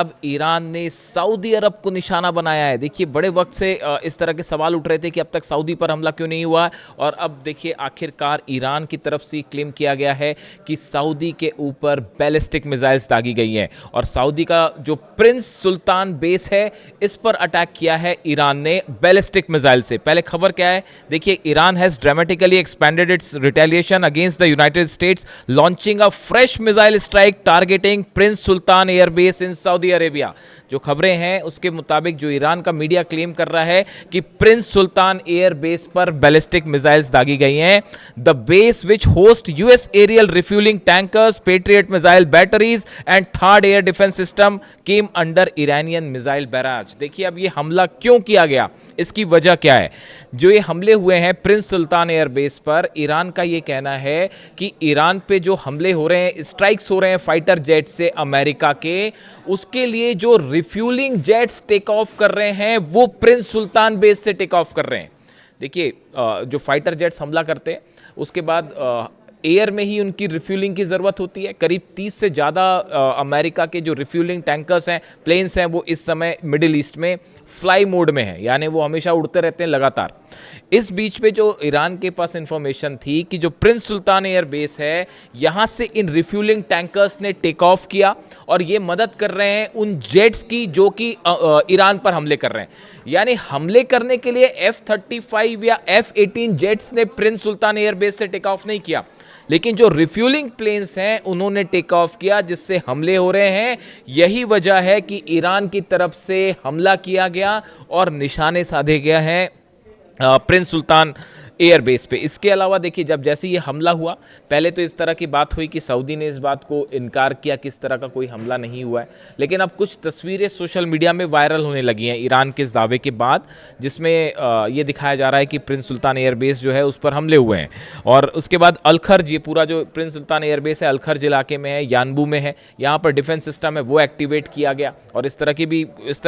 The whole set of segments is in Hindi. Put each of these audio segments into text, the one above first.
अब ईरान ने सऊदी अरब को निशाना बनाया है। देखिए बड़े वक्त से इस तरह के सवाल उठ रहे थे कि अब तक सऊदी पर हमला क्यों नहीं हुआ, और अब देखिए आखिरकार ईरान की तरफ से क्लेम किया गया है कि सऊदी के ऊपर बैलिस्टिक मिसाइल्स दागी गई हैं और सऊदी का जो प्रिंस सुल्तान बेस है इस पर अटैक किया है ईरान ने बैलिस्टिक मिसाइल से। पहले खबर क्या है देखिए, Iran has dramatically expanded it's retaliation against the United states launching a fresh missile strike targeting Prince Sultan airbase in Saudi Arabia. जो खबरें हैं उसके मुताबिक जो ईरान का मीडिया क्लेम कर रहा है कि प्रिंस सुल्तान एयर बेस पर बैलिस्टिक मिसाइल्स दागी गई हैं। The base which host US aerial refuelling tankers, patriot missile batteries and third air defence system came under Iranian missile barrage. देखिए अब ये हमला क्यों किया गया, इसकी वजह क्या है। जो ये हमले हुए हैं प्रिंस सुल्तान एयर बेस पर, ईरान का ये कहना है कि ईरान पे जो हमले हो रहे हैं, स्ट्राइक्स हो रहे हैं फाइटर जेट से अमेरिका के, उसके लिए जो रिफ्यूलिंग जेट्स टेक ऑफ कर रहे हैं वो प्रिंस सुल्तान बेस से टेक ऑफ कर रहे हैं। देखिए जो फाइटर जेट्स हमला करते हैं उसके बाद एयर में ही उनकी रिफ्यूलिंग की ज़रूरत होती है। करीब 30 से ज़्यादा अमेरिका के जो रिफ्यूलिंग टैंकर्स हैं, प्लेन्स हैं, वो इस समय मिडिल ईस्ट में फ्लाई मोड में हैं, यानी वो हमेशा उड़ते रहते हैं लगातार। इस बीच में जो ईरान के पास इंफॉर्मेशन थी कि जो प्रिंस सुल्तान एयर बेस है यहाँ से इन रिफ्यूलिंग टैंकर्स ने टेक ऑफ किया और ये मदद कर रहे हैं उन जेट्स की जो कि ईरान पर हमले कर रहे हैं। यानी हमले करने के लिए F-35 या F-18 जेट्स ने प्रिंस सुल्तान एयर बेस से टेक ऑफ नहीं किया, लेकिन जो रिफ्यूलिंग प्लेन्स हैं उन्होंने टेक ऑफ किया, जिससे हमले हो रहे हैं। यही वजह है कि ईरान की तरफ से हमला किया गया और निशाने साधे गया है प्रिंस सुल्तान एयर बेस पे। इसके अलावा देखिए जब जैसे ये हमला हुआ, पहले तो इस तरह की बात हुई कि सऊदी ने इस बात को इनकार किया कि इस तरह का कोई हमला नहीं हुआ है, लेकिन अब कुछ तस्वीरें सोशल मीडिया में वायरल होने लगी हैं ईरान के इस दावे के बाद, जिसमें ये दिखाया जा रहा है कि प्रिंस सुल्तान एयर बेस जो है उस पर हमले हुए हैं। और उसके बाद अलखर्ज, ये पूरा जो प्रिंस सुल्तान एयर बेस है अलखर्ज इलाके में है, यानबू में है, यहाँ पर डिफेंस सिस्टम है वो एक्टिवेट किया गया। और इस तरह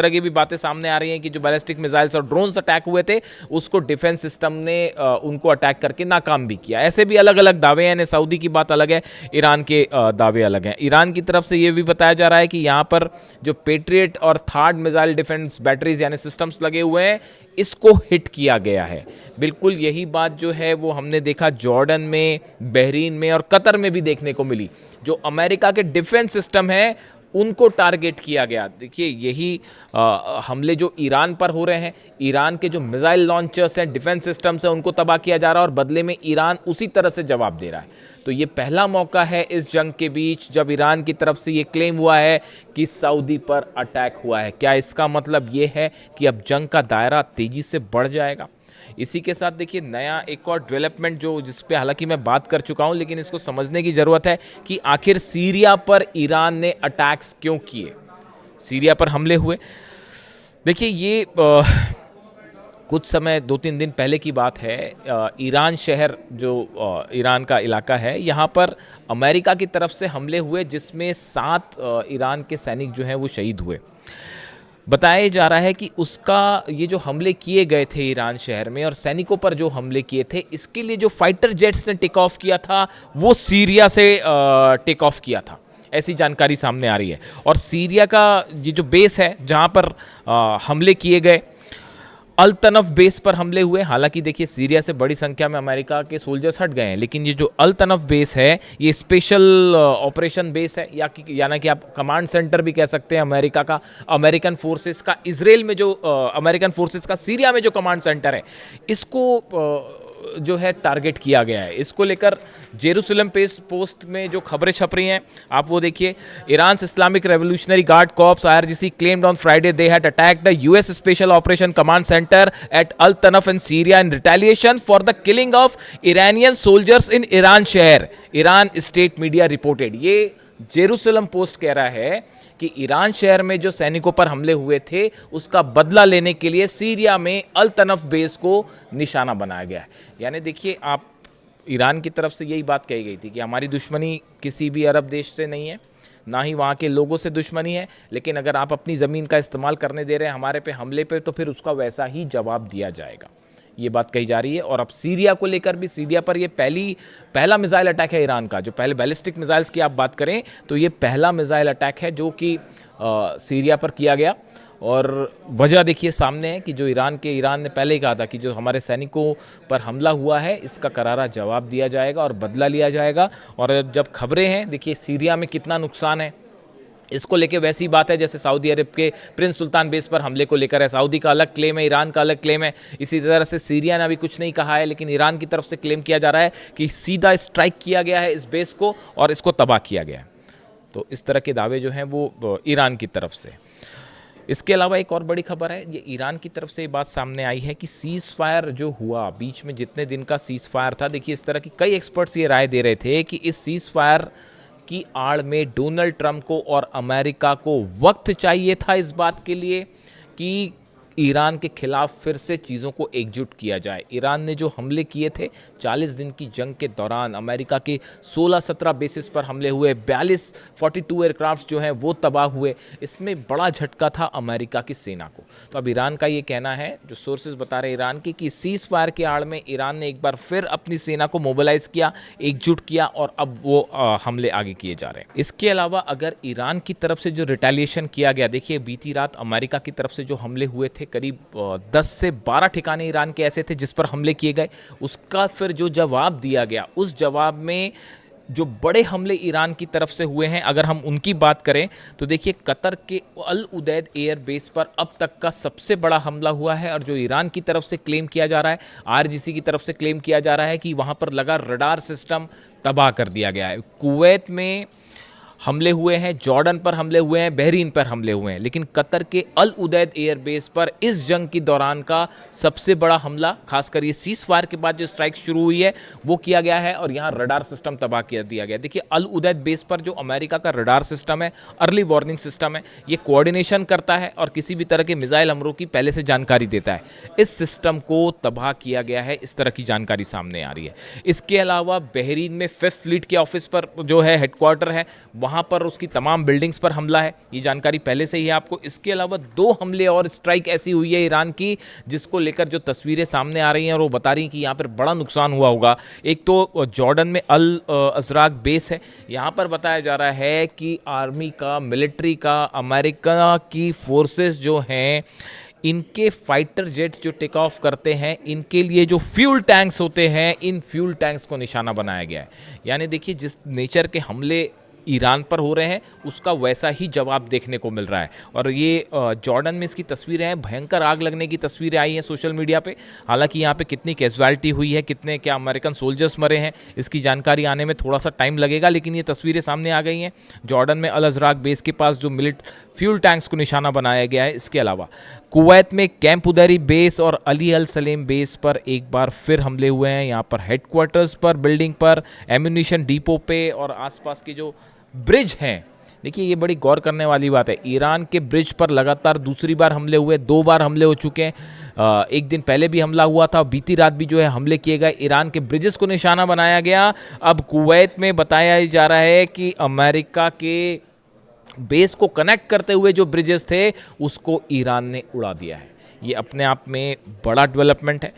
की भी बातें सामने आ रही हैं कि जो बैलिस्टिक मिसाइल्स और ड्रोन्स अटैक हुए थे उसको डिफेंस सिस्टम ने उनको अटैक करके नाकाम भी किया। ऐसे भी अलग अलग दावे हैं, सऊदी की बात अलग है, ईरान के दावे अलग हैं। ईरान की तरफ से यह भी बताया जा रहा है कि यहाँ पर जो पेट्रियट और थर्ड मिसाइल डिफेंस बैटरीज यानी सिस्टम्स लगे हुए हैं, इसको हिट किया गया है। बिल्कुल यही बात जो है वो हमने देखा जॉर्डन में, बहरीन में और कतर में भी देखने को मिली। जो अमेरिका के डिफेंस सिस्टम है उनको टारगेट किया गया। देखिए यही हमले जो ईरान पर हो रहे हैं, ईरान के जो मिसाइल लॉन्चर्स हैं, डिफेंस सिस्टम्स हैं, उनको तबाह किया जा रहा है और बदले में ईरान उसी तरह से जवाब दे रहा है। तो ये पहला मौका है इस जंग के बीच जब ईरान की तरफ से ये क्लेम हुआ है कि सऊदी पर अटैक हुआ है। क्या इसका मतलब ये है कि अब जंग का दायरा तेजी से बढ़ जाएगा? इसी के साथ देखिए नया एक और डेवलपमेंट जो जिस पे हालांकि मैं बात कर चुका हूं, लेकिन इसको समझने की ज़रूरत है कि आखिर सीरिया पर ईरान ने अटैक्स क्यों किए, सीरिया पर हमले हुए। देखिए ये कुछ समय 2-3 दिन पहले की बात है। ईरान शहर जो ईरान का इलाका है, यहाँ पर अमेरिका की तरफ से हमले हुए जिसमें 7 ईरान के सैनिक जो हैं वो शहीद हुए। बताया जा रहा है कि उसका ये जो हमले किए गए थे ईरान शहर में और सैनिकों पर जो हमले किए थे, इसके लिए जो फाइटर जेट्स ने टेक ऑफ किया था वो सीरिया से टेक ऑफ किया था, ऐसी जानकारी सामने आ रही है। और सीरिया का ये जो बेस है जहाँ पर हमले किए गए, अल तनफ बेस पर हमले हुए। हालांकि देखिए सीरिया से बड़ी संख्या में अमेरिका के सोल्जर्स हट गए हैं, लेकिन ये जो अल तनफ बेस है ये स्पेशल ऑपरेशन बेस है, यानी कि आप कमांड सेंटर भी कह सकते हैं अमेरिका का, अमेरिकन फोर्सेस का। इजराइल में जो अमेरिकन फोर्सेस का सीरिया में जो कमांड सेंटर है, इसको जो है टारगेट किया गया है। इसको लेकर जेरूसलम पोस्ट में जो खबरें छप रही हैं आप वो देखिए। Iran Islamic revolutionary guard corps IRGC claimed on Friday they had attacked the US Special Operation Command Center at Al Tanaf in Syria in retaliation for the killing of Iranian soldiers in Iran शहर, ईरान स्टेट मीडिया रिपोर्टेड। ये जेरूसलम पोस्ट कह रहा है कि ईरान शहर में जो सैनिकों पर हमले हुए थे उसका बदला लेने के लिए सीरिया में अल तनफ बेस को निशाना बनाया गया है। यानी देखिए आप, ईरान की तरफ से यही बात कही गई थी कि हमारी दुश्मनी किसी भी अरब देश से नहीं है, ना ही वहाँ के लोगों से दुश्मनी है, लेकिन अगर आप अपनी ज़मीन का इस्तेमाल करने दे रहे हैं हमारे पे हमले पे, तो फिर उसका वैसा ही जवाब दिया जाएगा। ये बात कही जा रही है। और अब सीरिया को लेकर भी, सीरिया पर ये पहला मिसाइल अटैक है ईरान का। जो पहले बैलिस्टिक मिसाइल्स की आप बात करें तो ये पहला मिसाइल अटैक है जो कि सीरिया पर किया गया। और वजह देखिए सामने है कि जो ईरान ने पहले ही कहा था कि जो हमारे सैनिकों पर हमला हुआ है इसका करारा जवाब दिया जाएगा और बदला लिया जाएगा। और जब खबरें हैं देखिए सीरिया में कितना नुकसान है, इसको लेके वैसी बात है जैसे सऊदी अरब के प्रिंस सुल्तान बेस पर हमले को लेकर है। सऊदी का अलग क्लेम है, ईरान का अलग क्लेम है। इसी तरह से सीरिया ने अभी कुछ नहीं कहा है, लेकिन ईरान की तरफ से क्लेम किया जा रहा है कि सीधा स्ट्राइक किया गया है इस बेस को और इसको तबाह किया गया है। तो इस तरह के दावे जो हैं वो ईरान की तरफ से। इसके अलावा एक और बड़ी खबर है, ये ईरान की तरफ से ये बात सामने आई है कि सीज़ फायर जो हुआ, बीच में जितने दिन का सीज़ फायर था, देखिए इस तरह की कई एक्सपर्ट्स ये राय दे रहे थे कि इस सीज़ फायर की आड़ में डोनाल्ड ट्रंप को और अमेरिका को वक्त चाहिए था इस बात के लिए कि ईरान के खिलाफ फिर से चीज़ों को एकजुट किया जाए। ईरान ने जो हमले किए थे 40 दिन की जंग के दौरान, अमेरिका के 16-17 बेसिस पर हमले हुए, 42 एयरक्राफ्ट जो हैं वो तबाह हुए, इसमें बड़ा झटका था अमेरिका की सेना को। तो अब ईरान का ये कहना है, जो सोर्सेज बता रहे ईरान की, कि सीज़ फायर के आड़ में ईरान ने एक बार फिर अपनी सेना को मोबिलाइज किया, एकजुट किया और अब वो हमले आगे किए जा रहे हैं। इसके अलावा अगर ईरान की तरफ से जो रिटेलिएशन किया गया, देखिए बीती रात अमेरिका की तरफ से जो हमले हुए थे, करीब 10 से 12 ठिकाने ईरान के ऐसे थे जिस पर हमले किए गए, उसका फिर जो जवाब दिया गया, उस जवाब में जो बड़े हमले ईरान की तरफ से हुए हैं, अगर हम उनकी बात करें तो देखिए कतर के अल उदैद एयर बेस पर अब तक का सबसे बड़ा हमला हुआ है। और जो ईरान की तरफ से क्लेम किया जा रहा है, आरजीसी की तरफ से क्लेम किया जा रहा है कि वहाँ पर लगा रडार सिस्टम तबाह कर दिया गया है। कुवैत में हमले हुए हैं, जॉर्डन पर हमले हुए हैं, बहरीन पर हमले हुए हैं, लेकिन कतर के अल उदैद एयरबेस पर इस जंग की दौरान का सबसे बड़ा हमला, खासकर ये सीज फायर के बाद जो स्ट्राइक शुरू हुई है वो किया गया है और यहाँ रडार सिस्टम तबाह कर दिया गया। देखिए अल उदैद बेस पर जो अमेरिका का रडार सिस्टम है, अर्ली वार्निंग सिस्टम है, ये कोऑर्डिनेशन करता है और किसी भी तरह के मिसाइल हमलों की पहले से जानकारी देता है। इस सिस्टम को तबाह किया गया है, इस तरह की जानकारी सामने आ रही है। इसके अलावा बहरीन में 5th फ्लीट के ऑफिस पर जो है हेडक्वार्टर है, वहाँ पर उसकी तमाम बिल्डिंग्स पर हमला है, ये जानकारी पहले से ही है आपको। इसके अलावा 2 हमले और स्ट्राइक ऐसी हुई है ईरान की जिसको लेकर जो तस्वीरें सामने आ रही हैं और वो बता रही हैं कि यहाँ पर बड़ा नुकसान हुआ होगा। एक तो जॉर्डन में अल अजराक बेस है, यहाँ पर बताया जा रहा है कि आर्मी का, मिलिट्री का, अमेरिका की फोर्सेस जो हैं, इनके फाइटर जेट्स जो टेक ऑफ करते हैं, इनके लिए जो फ्यूल टैंक्स होते हैं, इन फ्यूल टैंक्स को निशाना बनाया गया है। यानी देखिए जिस नेचर के हमले ईरान पर हो रहे हैं उसका वैसा ही जवाब देखने को मिल रहा है। और ये जॉर्डन में इसकी तस्वीरें हैं, भयंकर आग लगने की तस्वीरें आई हैं सोशल मीडिया पे। हालांकि यहाँ पे कितनी कैजुअलिटी हुई है, कितने क्या अमेरिकन सोल्जर्स मरे हैं, इसकी जानकारी आने में थोड़ा सा टाइम लगेगा, लेकिन ये तस्वीरें सामने आ गई हैं। जॉर्डन में अल अजराक बेस के पास जो फ्यूल टैंक्स को निशाना बनाया गया है। इसके अलावा कुवैत में कैंप उदैरी बेस और अली अल सलेम बेस पर एक बार फिर हमले हुए हैं। यहाँ पर हेडक्वार्टर्स पर, बिल्डिंग पर, एम्यूनिशन डिपो पे और आसपास के जो ब्रिज हैं, देखिए ये बड़ी गौर करने वाली बात है। ईरान के ब्रिज पर लगातार दूसरी बार हमले हुए, 2 बार हमले हो चुके हैं। एक दिन पहले भी हमला हुआ था, बीती रात भी जो है हमले किए गए, ईरान के ब्रिजेस को निशाना बनाया गया। अब कुवैत में बताया जा रहा है कि अमेरिका के बेस को कनेक्ट करते हुए जो ब्रिजेस थे उसको ईरान ने उड़ा दिया है। ये अपने आप में बड़ा डेवलपमेंट है।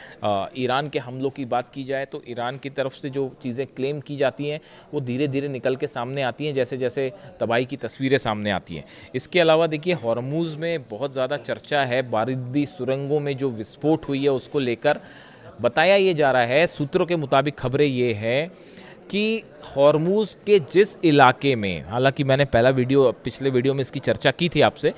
ईरान के हमलों की बात की जाए तो ईरान की तरफ से जो चीज़ें क्लेम की जाती हैं वो धीरे धीरे निकल के सामने आती हैं, जैसे जैसे तबाही की तस्वीरें सामने आती हैं। इसके अलावा देखिए हॉर्मुज़ में बहुत ज़्यादा चर्चा है, बारूदी सुरंगों में जो विस्फोट हुई है उसको लेकर बताया ये जा रहा है, सूत्रों के मुताबिक खबरें ये है कि हॉर्मुज़ के जिस इलाके में, हालांकि मैंने पिछले वीडियो में इसकी चर्चा की थी आपसे,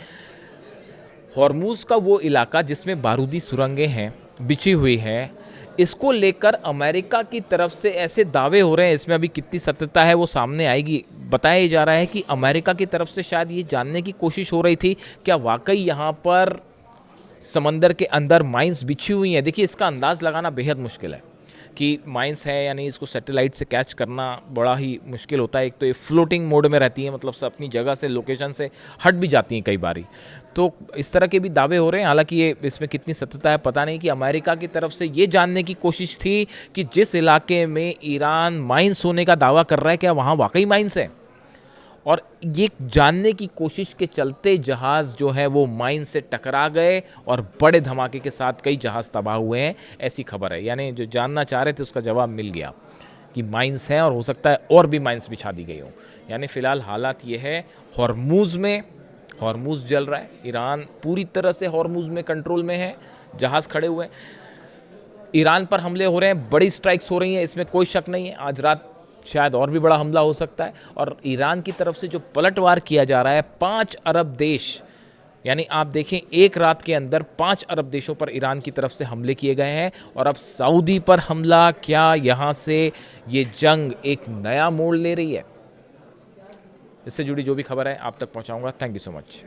हॉर्मुज़ का वो इलाका जिसमें बारूदी सुरंगें हैं, बिछी हुई है, इसको लेकर अमेरिका की तरफ से ऐसे दावे हो रहे हैं, इसमें अभी कितनी सत्यता है वो सामने आएगी। बताया जा रहा है कि अमेरिका की तरफ से शायद ये जानने की कोशिश हो रही थी क्या वाकई यहाँ पर समंदर के अंदर माइंस बिछी हुई हैं। देखिए इसका अंदाज़ लगाना बेहद मुश्किल है कि माइंस है, यानी इसको सैटेलाइट से कैच करना बड़ा ही मुश्किल होता है। एक तो ये फ्लोटिंग मोड में रहती है, मतलब सब अपनी जगह से, लोकेशन से हट भी जाती हैं कई बारी। तो इस तरह के भी दावे हो रहे हैं, हालांकि ये इसमें कितनी सत्यता है पता नहीं। कि अमेरिका की तरफ से ये जानने की कोशिश थी कि जिस इलाके में ईरान माइंस होने का दावा कर रहा है क्या वहाँ वाकई माइंस है। और ये जानने की कोशिश के चलते जहाज़ जो है वो माइन से टकरा गए और बड़े धमाके के साथ कई जहाज़ तबाह हुए हैं, ऐसी खबर है। यानी जो जानना चाह रहे थे उसका जवाब मिल गया कि माइंस हैं और हो सकता है और भी माइंस बिछा दी गई हो। यानी फ़िलहाल हालात ये है, हॉर्मुज़ में हॉर्मुज़ जल रहा है, ईरान पूरी तरह से हॉर्मुज़ में कंट्रोल में है, जहाज़ खड़े हुए हैं, ईरान पर हमले हो रहे हैं, बड़ी स्ट्राइक्स हो रही हैं, इसमें कोई शक नहीं है। आज रात शायद और भी बड़ा हमला हो सकता है। और ईरान की तरफ से जो पलटवार किया जा रहा है, 5 अरब देश, यानी आप देखें एक रात के अंदर 5 अरब देशों पर ईरान की तरफ से हमले किए गए हैं। और अब सऊदी पर हमला, क्या यहाँ से ये जंग एक नया मोड़ ले रही है? इससे जुड़ी जो भी खबर है आप तक पहुँचाऊँगा। Thank you so much.